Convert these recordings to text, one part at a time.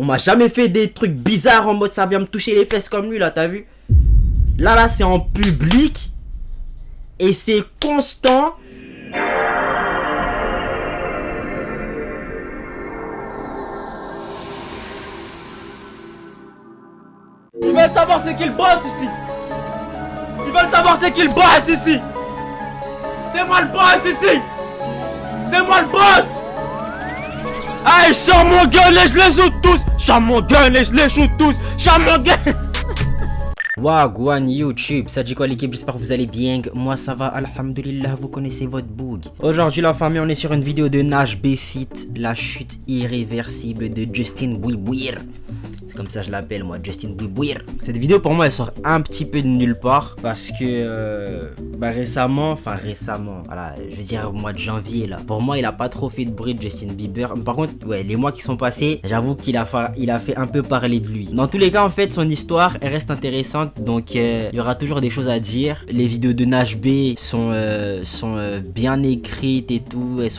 On m'a jamais fait des trucs bizarres en mode ça vient me toucher les fesses comme lui là, t'as vu? Là c'est en public. Et c'est constant. Ils veulent savoir c'est qui le boss ici. Ils veulent savoir c'est qui le boss ici. C'est moi le boss ici. C'est moi le boss. Allez, je sors mon gun et je les shoot tous. Je sors mon gun et je les shoot tous. Je sors mon gun. Wagwan YouTube, ça dit quoi l'équipe, j'espère que vous allez bien, moi ça va, alhamdulillah, vous connaissez votre boug. Aujourd'hui la famille, on est sur une vidéo de Nash B Fit, la chute irréversible de Justin Bieber. C'est comme ça que je l'appelle moi, Justin Bieber. Cette vidéo pour moi elle sort un petit peu de nulle part parce que récemment, voilà, je veux dire au mois de janvier là, pour moi il a pas trop fait de bruit de Justin Bieber. Par contre, ouais, les mois qui sont passés, j'avoue qu'il a fait un peu parler de lui. Dans tous les cas en fait, son histoire elle reste intéressante. Donc il y aura toujours des choses à dire. Les vidéos de Nash B sont bien écrites et tout. Elles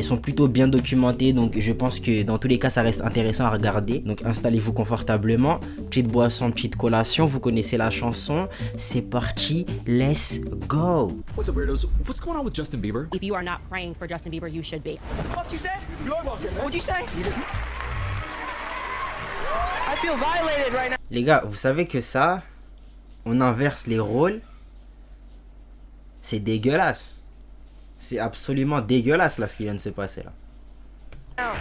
sont plutôt bien documentées. Donc je pense que dans tous les cas ça reste intéressant à regarder. Donc installez-vous confortablement. Petite boisson, petite collation. Vous connaissez la chanson. C'est parti. Let's go. What's up, weirdos? What's going on with Justin Bieber? If you are not praying for Justin Bieber, you should be. What you say? What'd you say? I feel violated right now. Les gars, vous savez que ça, on inverse les rôles. C'est dégueulasse. C'est absolument dégueulasse là ce qui vient de se passer là.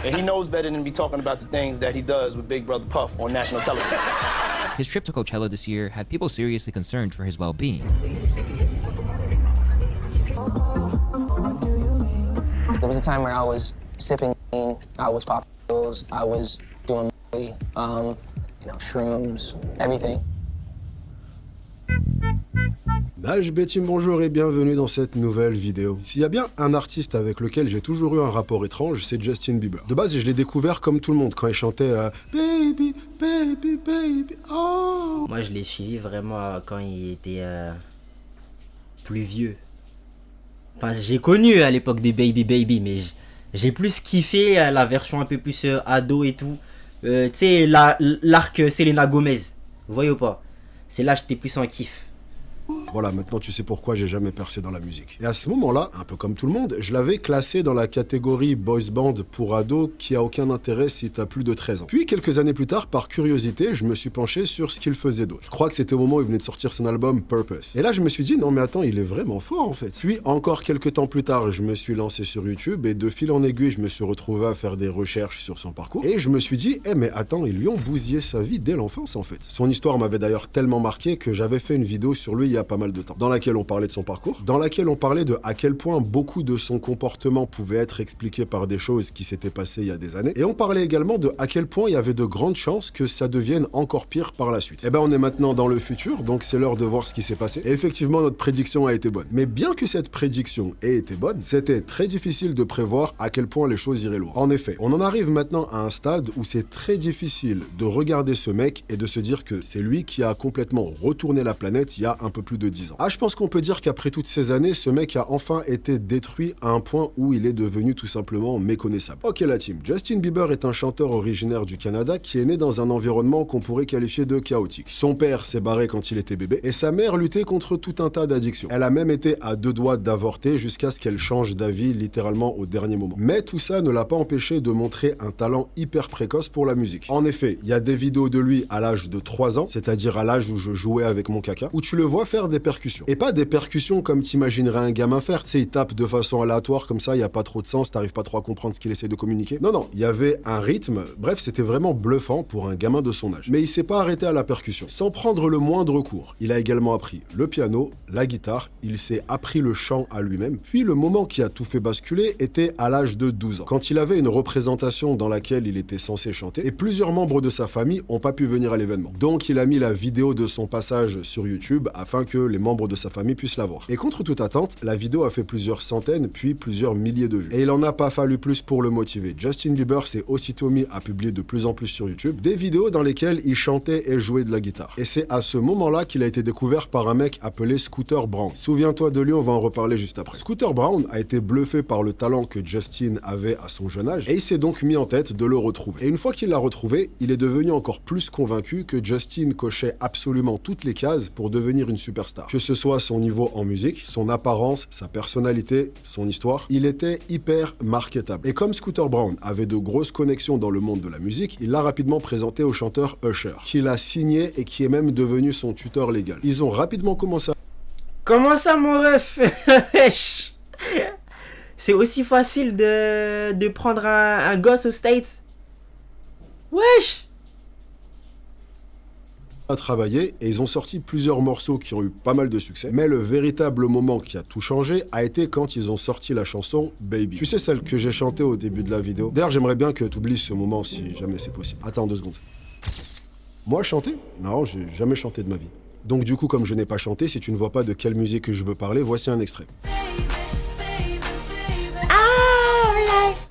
And he knows better than be talking about the things that he does with Big Brother Puff on national television. His trip to Coachella this year had people seriously concerned for his well-being. There was a time where I was sipping, I was popping pills, I was doing shrooms, everything. Nash B Team, bonjour et bienvenue dans cette nouvelle vidéo. S'il y a bien un artiste avec lequel j'ai toujours eu un rapport étrange, c'est Justin Bieber. De base, je l'ai découvert comme tout le monde quand il chantait Baby, baby, baby, oh. Moi, je l'ai suivi vraiment quand il était plus vieux. Enfin, j'ai connu à l'époque des Baby Baby, mais j'ai plus kiffé la version un peu plus ado et tout. Tu sais, l'arc Selena Gomez. Vous voyez ou pas? C'est là que j'étais plus en kiff. Voilà, maintenant tu sais pourquoi j'ai jamais percé dans la musique. Et à ce moment-là, un peu comme tout le monde, je l'avais classé dans la catégorie boys band pour ados qui a aucun intérêt si t'as plus de 13 ans. Puis quelques années plus tard, par curiosité, je me suis penché sur ce qu'il faisait d'autre. Je crois que c'était au moment où il venait de sortir son album Purpose. Et là, je me suis dit, non mais attends, il est vraiment fort en fait. Puis encore quelques temps plus tard, je me suis lancé sur YouTube et de fil en aiguille, je me suis retrouvé à faire des recherches sur son parcours. Et je me suis dit, mais attends, ils lui ont bousillé sa vie dès l'enfance en fait. Son histoire m'avait d'ailleurs tellement marqué que j'avais fait une vidéo sur lui il y a pas mal de temps, dans laquelle on parlait de son parcours, dans laquelle on parlait de à quel point beaucoup de son comportement pouvait être expliqué par des choses qui s'étaient passées il y a des années, et on parlait également de à quel point il y avait de grandes chances que ça devienne encore pire par la suite. Et ben on est maintenant dans le futur, donc c'est l'heure de voir ce qui s'est passé, et effectivement notre prédiction a été bonne. Mais bien que cette prédiction ait été bonne, c'était très difficile de prévoir à quel point les choses iraient loin. En effet, on en arrive maintenant à un stade où c'est très difficile de regarder ce mec et de se dire que c'est lui qui a complètement retourné la planète il y a un peu plus de 10 ans. Ah, je pense qu'on peut dire qu'après toutes ces années, ce mec a enfin été détruit à un point où il est devenu tout simplement méconnaissable. Ok la team, Justin Bieber est un chanteur originaire du Canada qui est né dans un environnement qu'on pourrait qualifier de chaotique. Son père s'est barré quand il était bébé et sa mère luttait contre tout un tas d'addictions. Elle a même été à 2 doigts d'avorter jusqu'à ce qu'elle change d'avis littéralement au dernier moment. Mais tout ça ne l'a pas empêché de montrer un talent hyper précoce pour la musique. En effet, il y a des vidéos de lui à l'âge de 3 ans, c'est-à-dire à l'âge où je jouais avec mon caca, où tu le vois faire des percussions. Et pas des percussions comme t'imaginerais un gamin faire, tu sais, il tape de façon aléatoire comme ça, il n'y a pas trop de sens, t'arrives pas trop à comprendre ce qu'il essaie de communiquer. Non, il y avait un rythme, bref, c'était vraiment bluffant pour un gamin de son âge. Mais il s'est pas arrêté à la percussion. Sans prendre le moindre cours, il a également appris le piano, la guitare, il s'est appris le chant à lui-même. Puis le moment qui a tout fait basculer était à l'âge de 12 ans, quand il avait une représentation dans laquelle il était censé chanter, et plusieurs membres de sa famille ont pas pu venir à l'événement. Donc il a mis la vidéo de son passage sur YouTube afin que les membres de sa famille puissent la voir. Et contre toute attente, la vidéo a fait plusieurs centaines, puis plusieurs milliers de vues. Et il en a pas fallu plus pour le motiver. Justin Bieber s'est aussitôt mis à publier de plus en plus sur YouTube des vidéos dans lesquelles il chantait et jouait de la guitare. Et c'est à ce moment-là qu'il a été découvert par un mec appelé Scooter Braun. Souviens-toi de lui, on va en reparler juste après. Scooter Braun a été bluffé par le talent que Justin avait à son jeune âge et il s'est donc mis en tête de le retrouver. Et une fois qu'il l'a retrouvé, il est devenu encore plus convaincu que Justin cochait absolument toutes les cases pour devenir une superstar. Que ce soit son niveau en musique, son apparence, sa personnalité, son histoire, il était hyper marketable. Et comme Scooter Braun avait de grosses connexions dans le monde de la musique, il l'a rapidement présenté au chanteur Usher, qu'il a signé et qui est même devenu son tuteur légal. Ils ont rapidement commencé à... Comment ça, mon ref? C'est aussi facile de prendre un gosse aux States. Wesh! travailler et ils ont sorti plusieurs morceaux qui ont eu pas mal de succès. Mais le véritable moment qui a tout changé a été quand ils ont sorti la chanson Baby. Tu sais, celle que j'ai chantée au début de la vidéo. D'ailleurs, j'aimerais bien que tu oublies ce moment si jamais c'est possible. Attends 2 secondes. Moi, chanter? Non, j'ai jamais chanté de ma vie. Donc du coup, comme je n'ai pas chanté, si tu ne vois pas de quelle musique je veux parler, voici un extrait.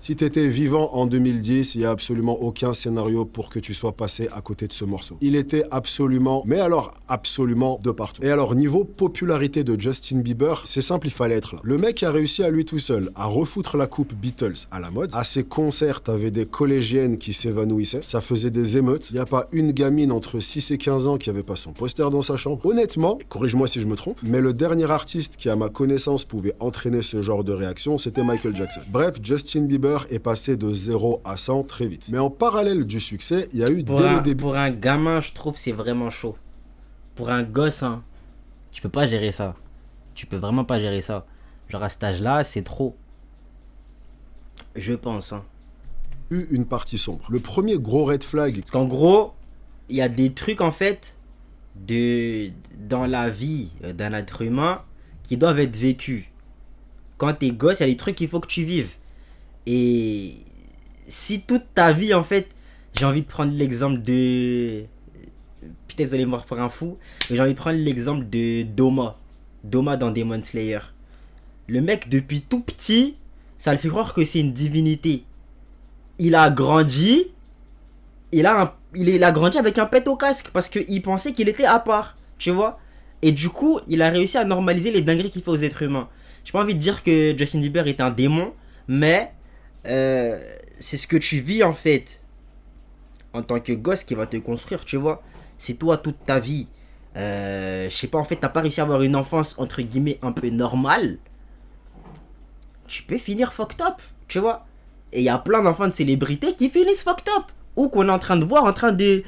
Si t'étais vivant en 2010, il n'y a absolument aucun scénario pour que tu sois passé à côté de ce morceau. Il était absolument, mais alors absolument de partout. Et alors, niveau popularité de Justin Bieber, c'est simple, il fallait être là. Le mec a réussi à lui tout seul à refoutre la coupe Beatles à la mode. À ses concerts, t'avais des collégiennes qui s'évanouissaient. Ça faisait des émeutes. Il n'y a pas une gamine entre 6 et 15 ans qui avait pas son poster dans sa chambre. Honnêtement, corrige-moi si je me trompe, mais le dernier artiste qui, à ma connaissance, pouvait entraîner ce genre de réaction, c'était Michael Jackson. Bref, Justin Bieber est passé de 0 à 100 très vite. Mais en parallèle du succès, il y a eu dès le début... Pour un gamin, je trouve c'est vraiment chaud. Pour un gosse, hein, tu peux pas gérer ça. Tu peux vraiment pas gérer ça. Genre à cet âge-là, c'est trop. Je pense, hein. Une partie sombre. Le premier gros red flag... Parce qu'en gros, il y a des trucs en fait dans la vie d'un être humain qui doivent être vécus. Quand t'es gosse, il y a des trucs qu'il faut que tu vives. Et si toute ta vie, en fait, j'ai envie de prendre l'exemple de... Peut-être vous allez me voir pour un fou, mais j'ai envie de prendre l'exemple de Doma. Doma dans Demon Slayer. Le mec, depuis tout petit, ça le fait croire que c'est une divinité. Il a grandi, il a grandi avec un pet au casque parce qu'il pensait qu'il était à part, tu vois. Et du coup, il a réussi à normaliser les dingueries qu'il fait aux êtres humains. J'ai pas envie de dire que Justin Bieber est un démon, mais... c'est ce que tu vis en fait en tant que gosse qui va te construire, tu vois. C'est toi toute ta vie. Je sais pas, en fait, t'as pas réussi à avoir une enfance entre guillemets un peu normale. Tu peux finir fucked up, tu vois. Et il y a plein d'enfants de célébrités qui finissent fucked up ou qu'on est en train de voir en train de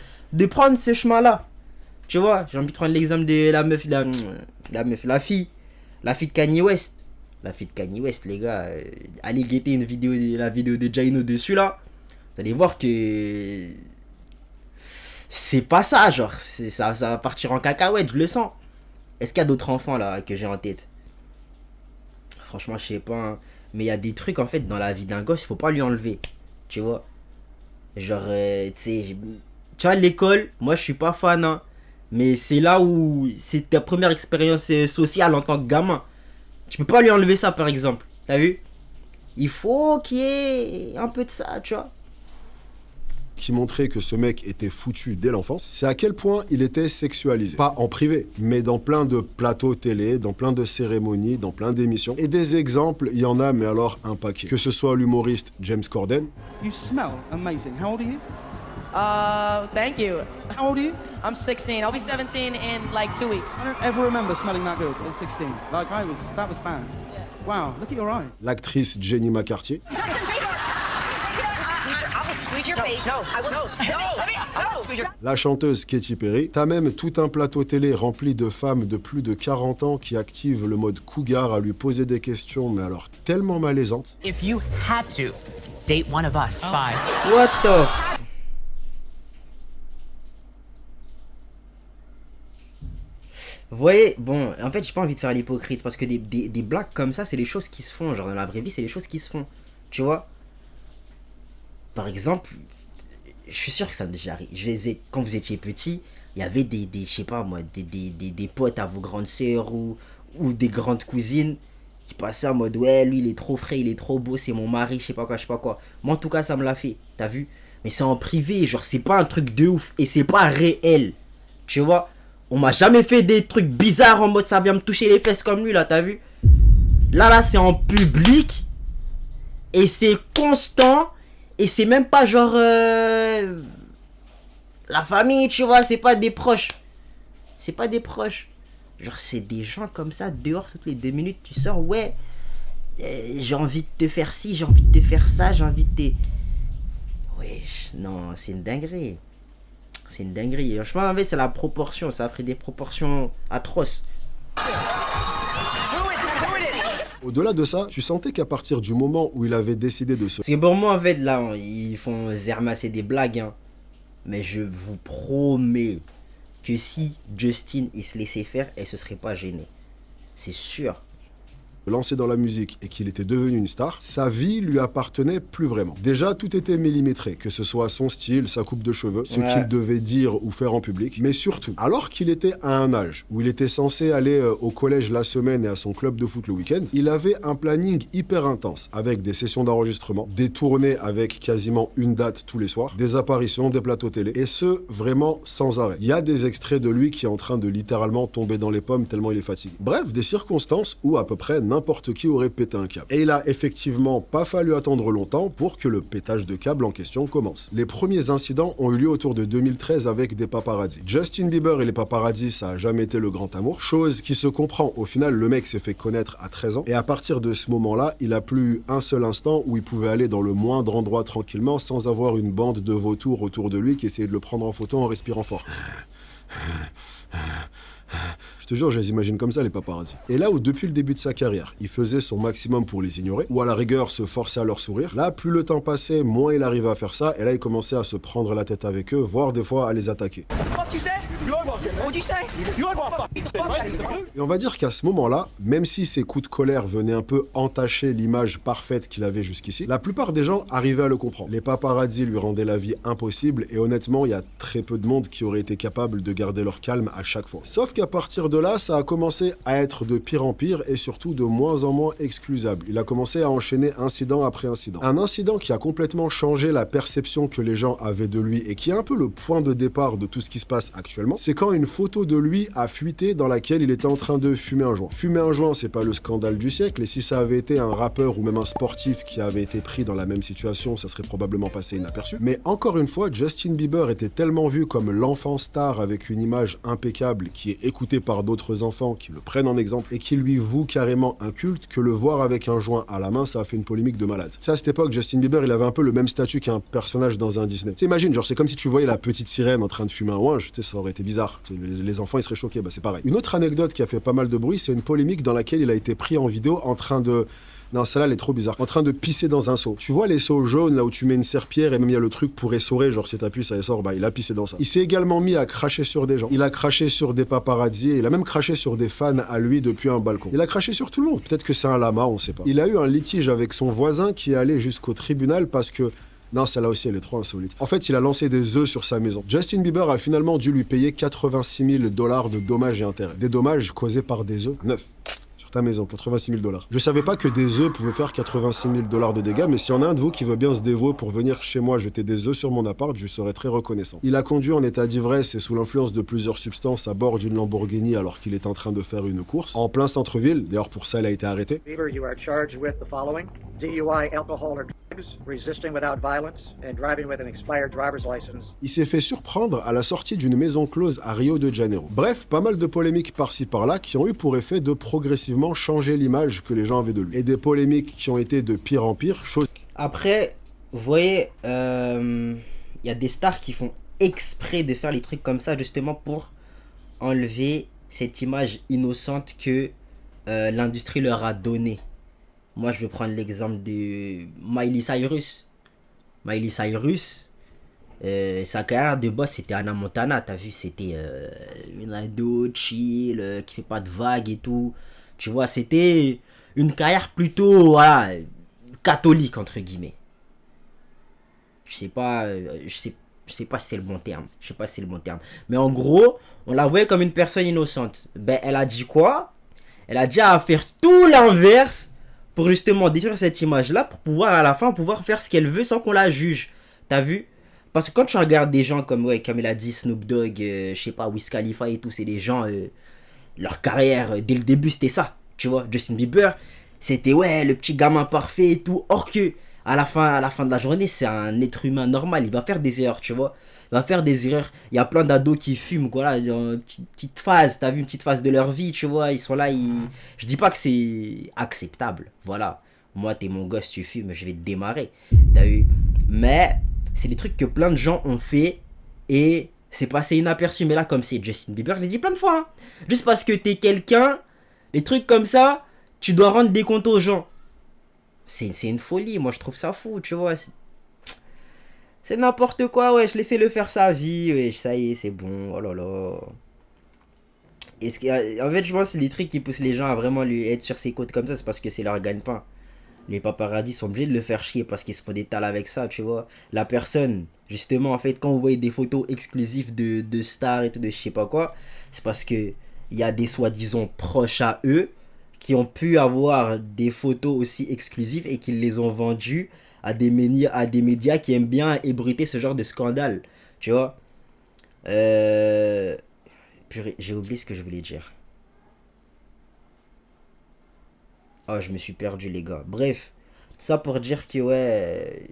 prendre ce chemin-là. Tu vois, j'ai envie de prendre l'exemple de la fille de Kanye West. La fille de Kanye West, les gars, allez guetter la vidéo de Jaino dessus là. Vous allez voir que c'est pas ça, genre, ça va partir en cacahuète, je le sens. Est-ce qu'il y a d'autres enfants là que j'ai en tête? Franchement, je sais pas, hein. Mais il y a des trucs en fait dans la vie d'un gosse, il faut pas lui enlever, tu vois. Genre, tu vois, l'école, moi je suis pas fan, hein. Mais c'est là où c'est ta première expérience sociale en tant que gamin. Tu peux pas lui enlever ça, par exemple. T'as vu? Il faut qu'il y ait un peu de ça, tu vois. Qui montrait que ce mec était foutu dès l'enfance, c'est à quel point il était sexualisé. Pas en privé, mais dans plein de plateaux télé, dans plein de cérémonies, dans plein d'émissions. Et des exemples, il y en a, mais alors un paquet. Que ce soit l'humoriste James Corden. You smell amazing. How old are you? Thank you. How old are you? I'm 16. I'll be 17 in like 2 weeks. I don't ever remember smelling that good at 16. Like that was bad. Yeah. Wow, look at your eyes. L'actrice Jenny McCarthy. La chanteuse Katy Perry. T'as même tout un plateau télé rempli de femmes de plus de 40 ans qui activent le mode cougar à lui poser des questions, mais alors tellement malaisantes. If you had to date one of us, five. What the Vous voyez, bon, en fait, j'ai pas envie de faire l'hypocrite parce que des blagues comme ça, c'est les choses qui se font. Genre, dans la vraie vie, c'est les choses qui se font. Tu vois? Par exemple, je suis sûr que ça déjà arrive. Quand vous étiez petit, il y avait je sais pas moi, des potes à vos grandes sœurs ou des grandes cousines qui passaient en mode ouais, lui il est trop frais, il est trop beau, c'est mon mari, je sais pas quoi, je sais pas quoi. Moi en tout cas ça me l'a fait, t'as vu? Mais c'est en privé, genre c'est pas un truc de ouf et c'est pas réel. Tu vois? On m'a jamais fait des trucs bizarres en mode ça vient me toucher les fesses comme lui là, t'as vu? Là c'est en public et c'est constant et c'est même pas genre la famille, tu vois, c'est pas des proches. C'est pas des proches. Genre c'est des gens comme ça dehors toutes les 2 minutes tu sors, ouais, j'ai envie de te faire ci, j'ai envie de te faire ça, j'ai envie de te... Wesh, non, c'est une dinguerie. C'est une dinguerie. Je pense en fait c'est la proportion, ça a pris des proportions atroces. Au-delà de ça, tu sentais qu'à partir du moment où il avait décidé de se... Parce que pour moi en fait là, ils font zermasser des blagues, hein. Mais je vous promets que si Justin il se laissait faire, elle se serait pas gênée. C'est sûr. lancé dans la musique et qu'il était devenu une star, sa vie lui appartenait plus vraiment. Déjà, tout était millimétré, que ce soit son style, sa coupe de cheveux, ce qu'il devait dire ou faire en public, mais surtout, alors qu'il était à un âge où il était censé aller au collège la semaine et à son club de foot le week-end, il avait un planning hyper intense, avec des sessions d'enregistrement, des tournées avec quasiment une date tous les soirs, des apparitions, des plateaux télé, et ce, vraiment sans arrêt. Il y a des extraits de lui qui est en train de littéralement tomber dans les pommes tellement il est fatigué. Bref, des circonstances où à peu près n'importe qui aurait pété un câble. Et il a effectivement pas fallu attendre longtemps pour que le pétage de câble en question commence. Les premiers incidents ont eu lieu autour de 2013 avec des paparazzis. Justin Bieber et les paparazzis, ça a jamais été le grand amour, chose qui se comprend. Au final, le mec s'est fait connaître à 13 ans, et à partir de ce moment-là, il a plus eu un seul instant où il pouvait aller dans le moindre endroit tranquillement sans avoir une bande de vautours autour de lui qui essayait de le prendre en photo en respirant fort. Je te jure, je les imagine comme ça, les paparazzis. Et là où, depuis le début de sa carrière, il faisait son maximum pour les ignorer, ou à la rigueur se forcer à leur sourire, là, plus le temps passait, moins il arrivait à faire ça, et là, il commençait à se prendre la tête avec eux, voire des fois à les attaquer. Et on va dire qu'à ce moment-là, même si ses coups de colère venaient un peu entacher l'image parfaite qu'il avait jusqu'ici, la plupart des gens arrivaient à le comprendre. Les paparazzis lui rendaient la vie impossible, et honnêtement, il y a très peu de monde qui aurait été capable de garder leur calme à chaque fois. Sauf qu'à partir de là, ça a commencé à être de pire en pire, et surtout de moins en moins excusable. Il a commencé à enchaîner incident après incident. Un incident qui a complètement changé la perception que les gens avaient de lui, et qui est un peu le point de départ de tout ce qui se passe actuellement, c'est quand une photo de lui a fuité dans laquelle il était en train de fumer un joint. Fumer un joint, c'est pas le scandale du siècle, et si ça avait été un rappeur ou même un sportif qui avait été pris dans la même situation, ça serait probablement passé inaperçu. Mais encore une fois, Justin Bieber était tellement vu comme l'enfant star avec une image impeccable qui est écoutée par d'autres enfants qui le prennent en exemple et qui lui vouent carrément un culte, que le voir avec un joint à la main, ça a fait une polémique de malade. Ça, à cette époque, Justin Bieber, il avait un peu le même statut qu'un personnage dans un Disney. T'imagines, genre c'est comme si tu voyais la petite sirène en train de fumer un ouinge, tu sais, ça aurait été bizarre. Les enfants, ils seraient choqués, bah c'est pareil. Une autre anecdote qui a fait pas mal de bruit, c'est une polémique dans laquelle il a été pris en vidéo en train de... Non, celle-là, elle est trop bizarre. En train de pisser dans un seau. Tu vois les seaux jaunes, là où tu mets une serpillière et même il y a le truc pour essorer, genre si t'appuies, ça essore, bah il a pissé dans ça. Il s'est également mis à cracher sur des gens. Il a craché sur des paparazzis, il a même craché sur des fans à lui depuis un balcon. Il a craché sur tout le monde. Peut-être que c'est un lama, on sait pas. Il a eu un litige avec son voisin qui est allé jusqu'au tribunal parce que... Non, celle-là aussi, elle est trop insolite. En fait, il a lancé des œufs sur sa maison. Justin Bieber a finalement dû lui payer 86 000 $ de dommages et intérêts. Des dommages causés par des œufs neufs. Ta maison, 86 000 $. Je savais pas que des œufs pouvaient faire 86 000 $ de dégâts, mais s'il y en a un de vous qui veut bien se dévouer pour venir chez moi jeter des œufs sur mon appart, je serais très reconnaissant. Il a conduit en état d'ivresse et sous l'influence de plusieurs substances à bord d'une Lamborghini alors qu'il est en train de faire une course, en plein centre-ville. D'ailleurs, pour ça, il a été arrêté. Bieber, you are charged with the following: DUI, alcohol or drugs, resisting without violence, and driving with an expired driver's license. Il s'est fait surprendre à la sortie d'une maison close à Rio de Janeiro. Bref, pas mal de polémiques par-ci par-là qui ont eu pour effet de progressivement changer l'image que les gens avaient de lui. Et des polémiques qui ont été de pire en pire, chose... Après, vous voyez, il y a des stars qui font exprès de faire les trucs comme ça justement pour enlever cette image innocente que l'industrie leur a donnée. Moi, je vais prendre l'exemple de Miley Cyrus. Miley Cyrus, sa carrière de boss, c'était Hannah Montana, t'as vu, c'était une ado chill, qui fait pas de vagues et tout. Tu vois, c'était une carrière plutôt, voilà, catholique, entre guillemets. Je sais Je sais pas si c'est le bon terme. Je sais pas si c'est le bon terme. Mais en gros, on la voyait comme une personne innocente. Ben, elle a dit quoi? Elle a dit à faire tout l'inverse pour justement détruire cette image-là, pour pouvoir à la fin pouvoir faire ce qu'elle veut sans qu'on la juge. T'as vu? Parce que quand tu regardes des gens comme, ouais, comme il a dit, Snoop Dogg, je sais pas, Wiz Khalifa et tout, c'est des gens, leur carrière, dès le début, c'était ça. Tu vois, Justin Bieber, c'était, ouais, le petit gamin parfait et tout. Or que, à la fin de la journée, c'est un être humain normal. Il va faire des erreurs, tu vois. Il va faire des erreurs. Il y a plein d'ados qui fument, voilà, dans une petite phase. T'as vu, une petite phase de leur vie, tu vois. Ils sont là, je dis pas que c'est acceptable. Voilà. Moi, t'es mon gosse, tu fumes, je vais te démarrer. T'as vu? Mais c'est des trucs que plein de gens ont fait et c'est passé inaperçu. Mais là, comme c'est Justin Bieber, je l'ai dit plein de fois. Hein. Juste parce que t'es quelqu'un, les trucs comme ça, tu dois rendre des comptes aux gens. C'est une folie, moi je trouve ça fou, tu vois. C'est n'importe quoi, wesh, laissez-le faire sa vie, wesh, ça y est, c'est bon, oh là là. En fait, je pense que les trucs qui poussent les gens à vraiment lui être sur ses côtes comme ça, c'est parce que c'est leur gagne-pain. Les paparazzis sont obligés de le faire chier parce qu'ils se font des tales avec ça, tu vois. La personne, justement, en fait, quand vous voyez des photos exclusives de stars et tout, de je sais pas quoi, c'est parce que il y a des soi-disant proches à eux qui ont pu avoir des photos aussi exclusives et qui les ont vendues à des médias qui aiment bien ébruiter ce genre de scandale. Tu vois. Purée, j'ai oublié ce que je voulais dire. Oh, je me suis perdu, les gars. Bref, ça pour dire que, ouais,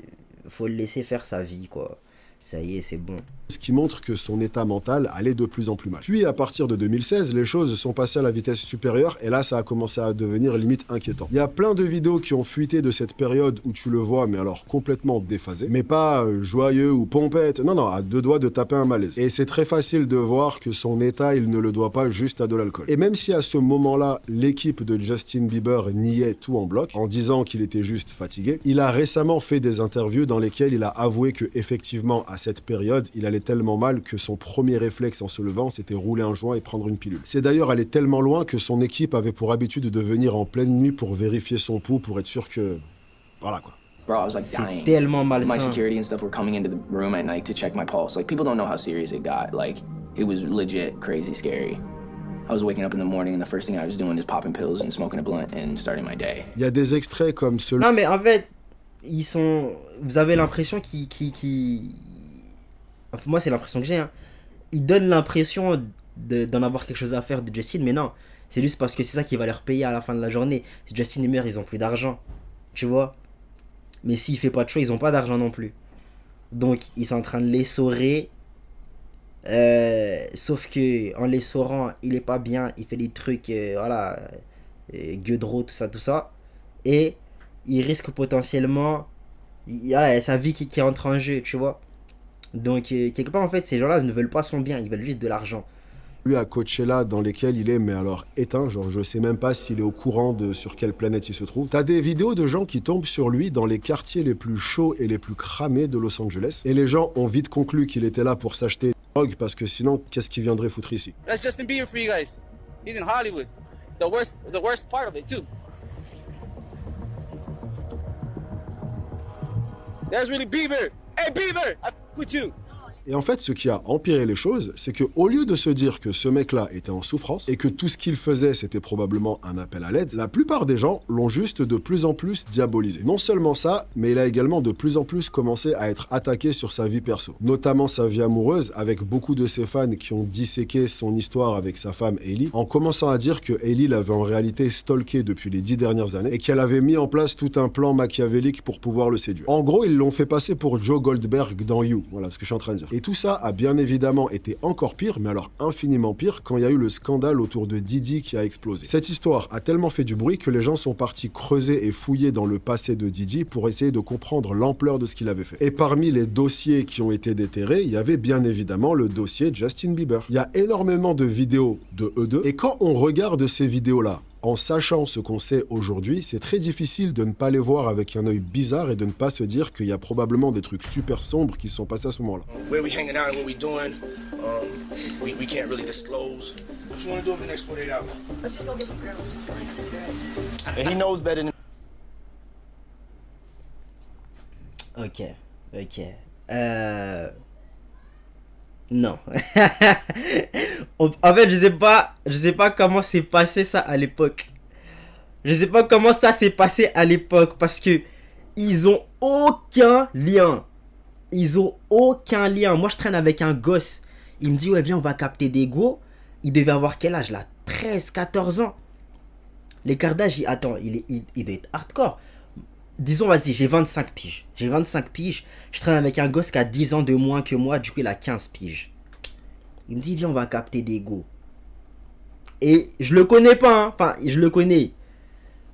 faut le laisser faire sa vie, quoi. Ça y est, c'est bon. Ce qui montre que son état mental allait de plus en plus mal. Puis à partir de 2016, les choses sont passées à la vitesse supérieure et là ça a commencé à devenir limite inquiétant. Il y a plein de vidéos qui ont fuité de cette période où tu le vois mais alors complètement déphasé, mais pas joyeux ou pompette, non, à deux doigts de taper un malaise. Et c'est très facile de voir que son état, il ne le doit pas juste à de l'alcool. Et même si à ce moment-là, l'équipe de Justin Bieber niait tout en bloc, en disant qu'il était juste fatigué, il a récemment fait des interviews dans lesquelles il a avoué que effectivement à cette période, il allait tellement mal que son premier réflexe en se levant, c'était rouler un joint et prendre une pilule. C'est d'ailleurs allé tellement loin que son équipe avait pour habitude de venir en pleine nuit pour vérifier son pouls, pour être sûr que... Voilà quoi. Bro, I was like C'est dying. tellement malsain. My security and stuff were coming into the room at night to check my pulse. Like, people don't know how serious it got. Like, it was legit crazy scary. I was waking up in the morning and the first thing I was doing is popping pills and smoking a blunt and starting my day. Il y a des extraits comme celui... Non mais en fait, ils sont... Vous avez l'impression qu'ils... Enfin, moi c'est l'impression que j'ai. Hein. Ils donnent l'impression d'en avoir quelque chose à faire de Justin, mais non. C'est juste parce que c'est ça qui va leur payer à la fin de la journée. Si Justin meurt, ils ont plus d'argent. Tu vois. Mais s'il fait pas de choix, ils ont pas d'argent non plus. Donc ils sont en train de l'essorer. Sauf que en l'essorant, il est pas bien. Il fait des trucs, voilà, gueudreau, tout ça. Et il risque potentiellement... Voilà, sa vie qui entre en jeu, tu vois. Donc, quelque part, en fait, ces gens-là ne veulent pas son bien, ils veulent juste de l'argent. Lui à Coachella dans lesquels il est, mais alors éteint, genre je sais même pas s'il est au courant de sur quelle planète il se trouve. T'as des vidéos de gens qui tombent sur lui dans les quartiers les plus chauds et les plus cramés de Los Angeles. Et les gens ont vite conclu qu'il était là pour s'acheter des drogues, parce que sinon, qu'est-ce qu'il viendrait foutre ici? That's Justin Bieber for you guys. He's in Hollywood. The worst part of it too. That's really Bieber. Hey Bieber, I f with you. Et en fait, ce qui a empiré les choses, c'est que au lieu de se dire que ce mec-là était en souffrance et que tout ce qu'il faisait, c'était probablement un appel à l'aide, la plupart des gens l'ont juste de plus en plus diabolisé. Non seulement ça, mais il a également de plus en plus commencé à être attaqué sur sa vie perso, notamment sa vie amoureuse, avec beaucoup de ses fans qui ont disséqué son histoire avec sa femme Hailey, en commençant à dire que Hailey l'avait en réalité stalké depuis les 10 dernières années et qu'elle avait mis en place tout un plan machiavélique pour pouvoir le séduire. En gros, ils l'ont fait passer pour Joe Goldberg dans You, voilà ce que je suis en train de dire. Et tout ça a bien évidemment été encore pire, mais alors infiniment pire, quand il y a eu le scandale autour de Diddy qui a explosé. Cette histoire a tellement fait du bruit que les gens sont partis creuser et fouiller dans le passé de Diddy pour essayer de comprendre l'ampleur de ce qu'il avait fait. Et parmi les dossiers qui ont été déterrés, il y avait bien évidemment le dossier Justin Bieber. Il y a énormément de vidéos de eux deux, et quand on regarde ces vidéos-là, en sachant ce qu'on sait aujourd'hui, c'est très difficile de ne pas les voir avec un œil bizarre et de ne pas se dire qu'il y a probablement des trucs super sombres qui se sont passés à ce moment-là. Where we hanging out and what we doing, we can't really disclose. What you want to do over the next 48 hours? Let's just go get some girls. Let's go get some girls. And he knows better than... Ok. Non. En fait, je sais pas comment s'est passé ça à l'époque. Je sais pas comment ça s'est passé à l'époque parce que ils ont aucun lien. Ils ont aucun lien. Moi, je traîne avec un gosse. Il me dit, ouais, viens, on va capter des go. Il devait avoir quel âge là? 13, 14 ans. L'écart d'âge, attends, il doit être hardcore. Disons, vas-y, j'ai 25 piges. J'ai 25 piges. Je traîne avec un gosse qui a 10 ans de moins que moi. Du coup, il a 15 piges. Il me dit, viens, on va capter des go. Et je le connais pas, hein. Enfin, je le connais.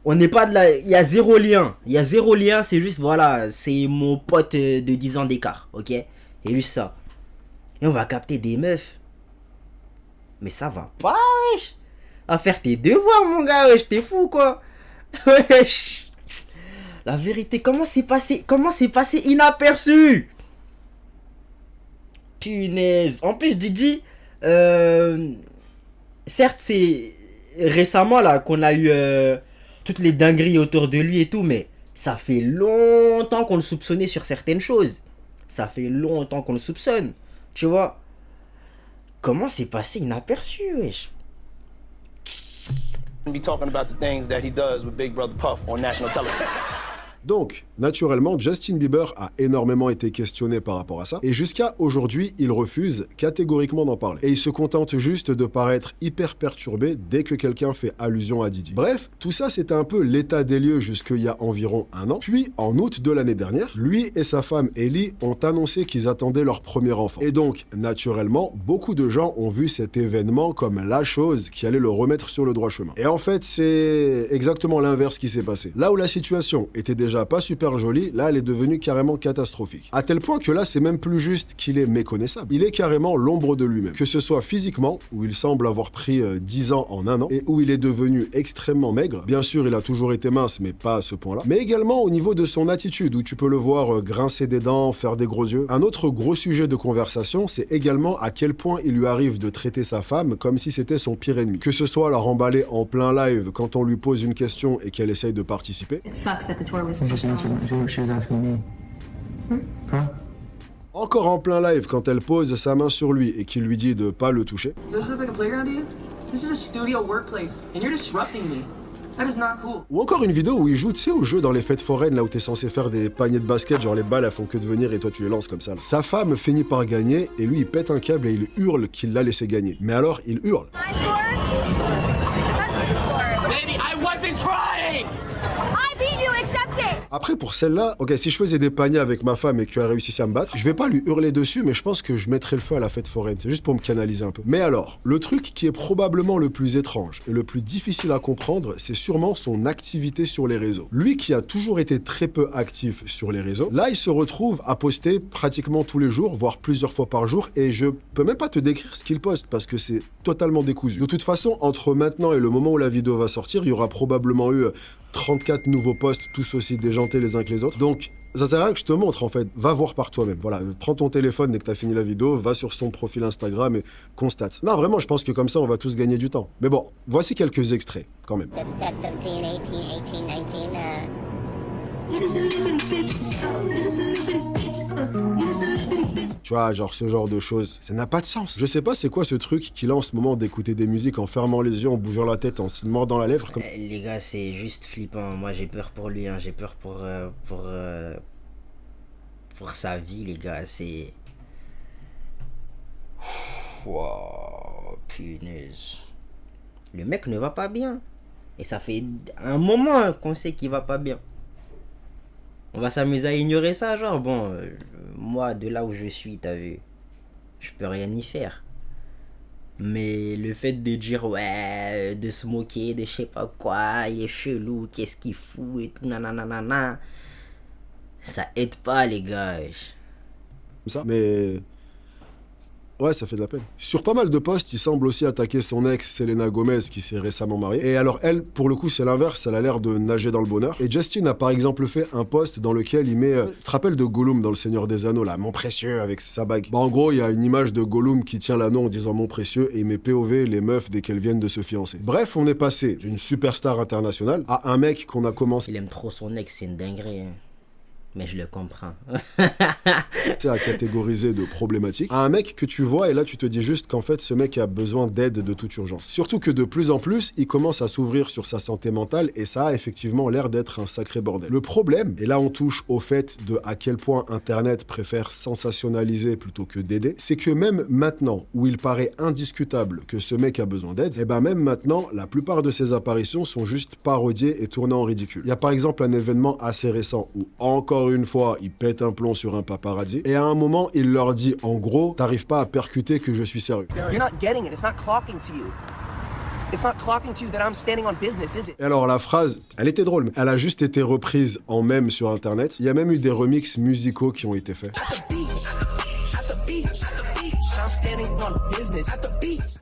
On n'est pas de la... Il y a zéro lien. Il y a zéro lien, c'est juste, voilà, c'est mon pote de 10 ans d'écart, ok? Et juste ça. Et on va capter des meufs. Mais ça va pas, wesh. À faire tes devoirs, mon gars, wesh, t'es fou, quoi. Wesh. La vérité, comment c'est passé inaperçu? Punaise. En plus, Didi, certes, c'est récemment, là, qu'on a eu... toutes les dingueries autour de lui et tout, mais ça fait longtemps qu'on le soupçonnait sur certaines choses. Ça fait longtemps qu'on le soupçonne, tu vois. Comment c'est passé inaperçu, wesh? Be talking about the things that he does with Big Brother Puff on national television. Donc, naturellement, Justin Bieber a énormément été questionné par rapport à ça, et jusqu'à aujourd'hui, il refuse catégoriquement d'en parler. Et il se contente juste de paraître hyper perturbé dès que quelqu'un fait allusion à Diddy. Bref, tout ça c'était un peu l'état des lieux jusqu'il y a environ un an. Puis, en août de l'année dernière, lui et sa femme Ellie ont annoncé qu'ils attendaient leur premier enfant. Et donc, naturellement, beaucoup de gens ont vu cet événement comme la chose qui allait le remettre sur le droit chemin. Et en fait, c'est exactement l'inverse qui s'est passé. Là où la situation était déjà pas super jolie, là elle est devenue carrément catastrophique. À tel point que là c'est même plus juste qu'il est méconnaissable. Il est carrément l'ombre de lui-même. Que ce soit physiquement, où il semble avoir pris 10 ans en un an, et où il est devenu extrêmement maigre. Bien sûr il a toujours été mince, mais pas à ce point-là. Mais également au niveau de son attitude, où tu peux le voir grincer des dents, faire des gros yeux. Un autre gros sujet de conversation, c'est également à quel point il lui arrive de traiter sa femme comme si c'était son pire ennemi. Que ce soit la remballer en plein live quand on lui pose une question et qu'elle essaye de participer. Encore en plein live quand elle pose sa main sur lui et qu'il lui dit de pas le toucher. Ou encore une vidéo où il joue, tu sais, au jeu dans les fêtes foraines, là où t'es censé faire des paniers de basket, genre les balles elles font que de venir et toi tu les lances comme ça. Sa femme finit par gagner et lui il pète un câble et il hurle qu'il l'a laissé gagner. Mais alors il hurle. Après, pour celle-là, ok, si je faisais des paniers avec ma femme et qu'elle réussissait à me battre, je vais pas lui hurler dessus, mais je pense que je mettrais le feu à la fête foraine. C'est juste pour me canaliser un peu. Mais alors, le truc qui est probablement le plus étrange et le plus difficile à comprendre, c'est sûrement son activité sur les réseaux. Lui qui a toujours été très peu actif sur les réseaux, là, il se retrouve à poster pratiquement tous les jours, voire plusieurs fois par jour, et je peux même pas te décrire ce qu'il poste parce que c'est totalement décousu. De toute façon, entre maintenant et le moment où la vidéo va sortir, il y aura probablement eu 34 nouveaux posts, tous aussi déjantés les uns que les autres. Donc, ça sert à rien que je te montre, en fait. Va voir par toi-même. Voilà, prends ton téléphone dès que tu as fini la vidéo, va sur son profil Instagram et constate. Non, vraiment, je pense que comme ça, on va tous gagner du temps. Mais bon, voici quelques extraits, quand même. Tu vois, genre ce genre de choses, ça n'a pas de sens. Je sais pas c'est quoi ce truc qu'il a en ce moment d'écouter des musiques en fermant les yeux, en bougeant la tête, en se mordant la lèvre. Comme... Les gars, c'est juste flippant. Moi, j'ai peur pour lui, hein. J'ai peur pour sa vie, les gars. C'est... Wow, punaise. Le mec ne va pas bien. Et ça fait un moment qu'on sait qu'il va pas bien. On va s'amuser à ignorer ça, genre, bon, moi, de là où je suis, t'as vu, je peux rien y faire. Mais le fait de dire, ouais, de se moquer de je sais pas quoi, il est chelou, qu'est-ce qu'il fout et tout, nanana, ça aide pas, les gars. Ça, mais... Ouais, ça fait de la peine. Sur pas mal de posts, il semble aussi attaquer son ex, Selena Gomez, qui s'est récemment mariée. Et alors elle, pour le coup, c'est l'inverse, elle a l'air de nager dans le bonheur. Et Justin a par exemple fait un post dans lequel il met... tu te rappelles de Gollum dans Le Seigneur des Anneaux, là, mon précieux, avec sa bague. Bah en gros, il y a une image de Gollum qui tient l'anneau en disant mon précieux, et il met POV les meufs dès qu'elles viennent de se fiancer. Bref, on est passé d'une superstar internationale à un mec qu'on a commencé... Il aime trop son ex, c'est une dinguerie, hein. Mais je le comprends. C'est à catégoriser de problématique, à un mec que tu vois et là tu te dis juste qu'en fait ce mec a besoin d'aide de toute urgence. Surtout que de plus en plus, il commence à s'ouvrir sur sa santé mentale et ça a effectivement l'air d'être un sacré bordel. Le problème, et là on touche au fait de à quel point Internet préfère sensationnaliser plutôt que d'aider, c'est que même maintenant où il paraît indiscutable que ce mec a besoin d'aide, et ben même maintenant, la plupart de ses apparitions sont juste parodiées et tournées en ridicule. Il y a par exemple un événement assez récent où encore une fois, il pète un plomb sur un paparazzi et à un moment, il leur dit en gros, t'arrives pas à percuter que je suis sérieux. You're not getting it. It's not clocking to you. It's not clocking to you that I'm standing on business, is it? Et alors la phrase, elle était drôle, mais elle a juste été reprise en mème sur internet. Il y a même eu des remixes musicaux qui ont été faits.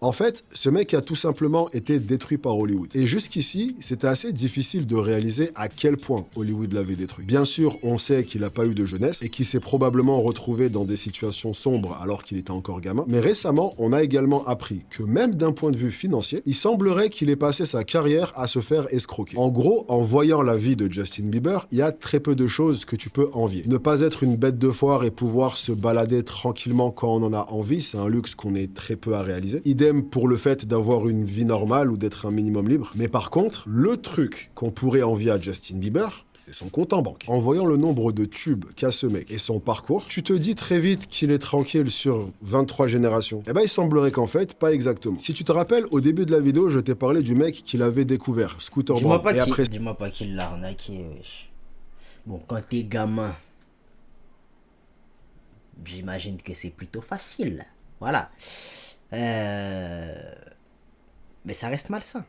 En fait, ce mec a tout simplement été détruit par Hollywood. Et jusqu'ici, c'était assez difficile de réaliser à quel point Hollywood l'avait détruit. Bien sûr, on sait qu'il n'a pas eu de jeunesse et qu'il s'est probablement retrouvé dans des situations sombres alors qu'il était encore gamin. Mais récemment, on a également appris que même d'un point de vue financier, il semblerait qu'il ait passé sa carrière à se faire escroquer. En gros, en voyant la vie de Justin Bieber, il y a très peu de choses que tu peux envier. Ne pas être une bête de foire et pouvoir se balader tranquillement quand on en a envie, c'est un luxe qu'on est très peu à réaliser. Idem pour le fait d'avoir une vie normale ou d'être un minimum libre. Mais par contre, le truc qu'on pourrait envier à Justin Bieber, c'est son compte en banque. En voyant le nombre de tubes qu'a ce mec et son parcours, tu te dis très vite qu'il est tranquille sur 23 générations. Eh ben, il semblerait qu'en fait, pas exactement. Si tu te rappelles, au début de la vidéo, je t'ai parlé du mec qu'il avait découvert, Scooter Braun. Dis-moi pas qu'il l'a arnaqué, wesh. Bon, quand t'es gamin, j'imagine que c'est plutôt facile. Voilà. Mais ça reste malsain.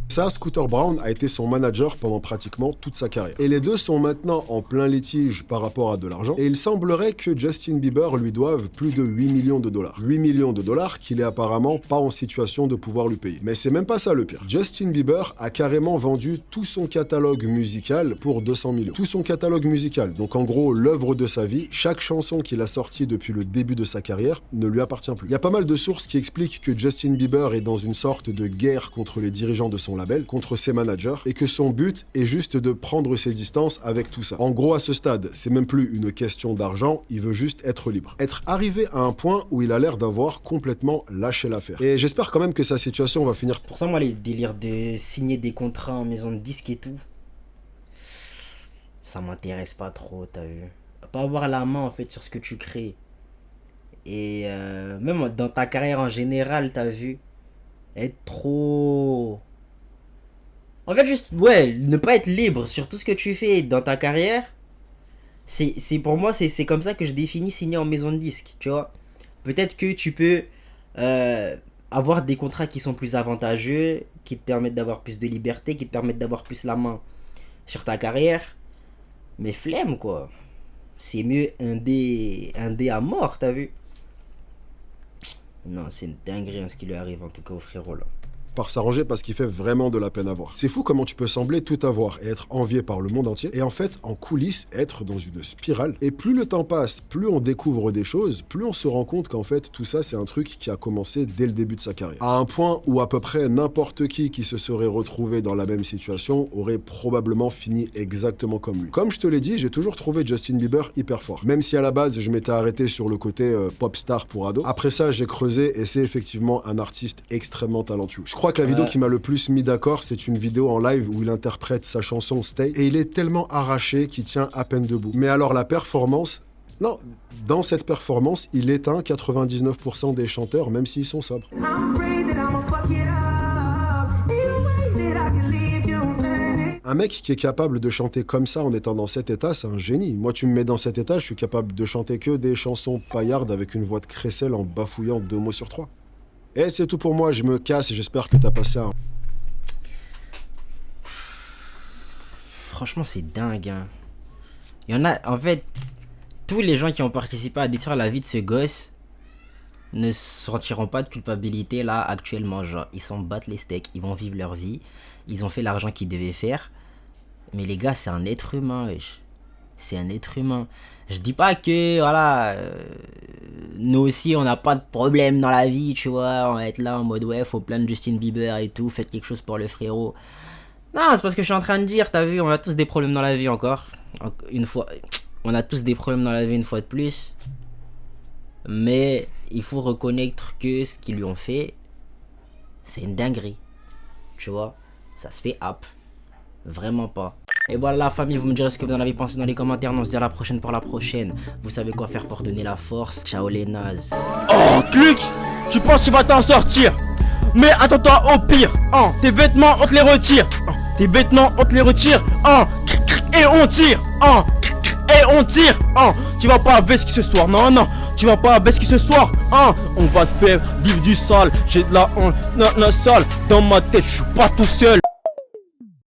Ça, Scooter Braun a été son manager pendant pratiquement toute sa carrière. Et les deux sont maintenant en plein litige par rapport à de l'argent. Et il semblerait que Justin Bieber lui doive plus de 8 millions de dollars. 8 millions de dollars qu'il est apparemment pas en situation de pouvoir lui payer. Mais c'est même pas ça le pire. Justin Bieber a carrément vendu tout son catalogue musical pour 200 millions. Tout son catalogue musical. Donc en gros, l'œuvre de sa vie, chaque chanson qu'il a sortie depuis le début de sa carrière ne lui appartient plus. Il y a pas mal de sources qui expliquent que Justin Bieber est dans une sorte de guerre contre les dirigeants de son label, contre ses managers, et que son but est juste de prendre ses distances avec tout ça. En gros, à ce stade, c'est même plus une question d'argent, il veut juste être libre. Être arrivé à un point où il a l'air d'avoir complètement lâché l'affaire. Et j'espère quand même que sa situation va finir. Pour ça, moi, les délires de signer des contrats en maison de disques et tout, ça m'intéresse pas trop, t'as vu. Pas avoir la main, en fait, sur ce que tu crées. Et même dans ta carrière en général, t'as vu, être trop... En fait, juste, ouais, ne pas être libre sur tout ce que tu fais dans ta carrière, c'est pour moi, c'est comme ça que je définis signer en maison de disque, tu vois. Peut-être que tu peux avoir des contrats qui sont plus avantageux, qui te permettent d'avoir plus de liberté, qui te permettent d'avoir plus la main sur ta carrière, mais flemme, quoi. C'est mieux un dé à mort, t'as vu. Non, c'est une dinguerie hein, ce qui lui arrive, en tout cas au frérot, là. Par s'arranger parce qu'il fait vraiment de la peine à voir. C'est fou comment tu peux sembler tout avoir et être envié par le monde entier et en fait, en coulisses, être dans une spirale. Et plus le temps passe, plus on découvre des choses, plus on se rend compte qu'en fait, tout ça, c'est un truc qui a commencé dès le début de sa carrière. À un point où à peu près n'importe qui se serait retrouvé dans la même situation aurait probablement fini exactement comme lui. Comme je te l'ai dit, j'ai toujours trouvé Justin Bieber hyper fort. Même si à la base, je m'étais arrêté sur le côté pop star pour ado. Après ça, j'ai creusé et c'est effectivement un artiste extrêmement talentueux. Je crois que la vidéo qui m'a le plus mis d'accord, c'est une vidéo en live où il interprète sa chanson Stay et il est tellement arraché qu'il tient à peine debout. Mais alors la performance, non, dans cette performance, il éteint 99% des chanteurs même s'ils sont sobres. Un mec qui est capable de chanter comme ça en étant dans cet état, c'est un génie. Moi, tu me mets dans cet état, je suis capable de chanter que des chansons paillardes avec une voix de crécelle en bafouillant 2 mots sur 3. Et c'est tout pour moi, je me casse et j'espère que t'as passé un... Franchement, c'est dingue, hein. Il y en a, en fait, tous les gens qui ont participé à détruire la vie de ce gosse ne sentiront pas de culpabilité là actuellement. Genre, ils s'en battent les steaks, ils vont vivre leur vie, ils ont fait l'argent qu'ils devaient faire. Mais les gars, c'est un être humain, wesh. C'est un être humain. Je dis pas que, voilà, nous aussi, on n'a pas de problème dans la vie, tu vois. On va être là en mode, ouais, faut plaindre Justin Bieber et tout, faites quelque chose pour le frérot. Non, c'est parce que je suis en train de dire, t'as vu, on a tous des problèmes dans la vie encore. Une fois, on a tous des problèmes dans la vie une fois de plus. Mais il faut reconnaître que ce qu'ils lui ont fait, c'est une dinguerie. Tu vois, ça se fait hop. Vraiment pas. Et voilà la famille, vous me direz ce que vous en avez pensé dans les commentaires. On se dit à la prochaine pour la prochaine. Vous savez quoi faire pour donner la force. Ciao les nazes. Oh, Gluck, tu penses que tu vas t'en sortir? Mais attends-toi au pire. Tes vêtements, on te les retire. Tes vêtements, on te les retire. Et on tire. Et on tire. Tu vas pas à Veski ce soir. Non, non. Tu vas pas à Veski ce soir. On va te faire vivre du sale. J'ai de la honte, sale. Dans ma tête, je suis pas tout seul.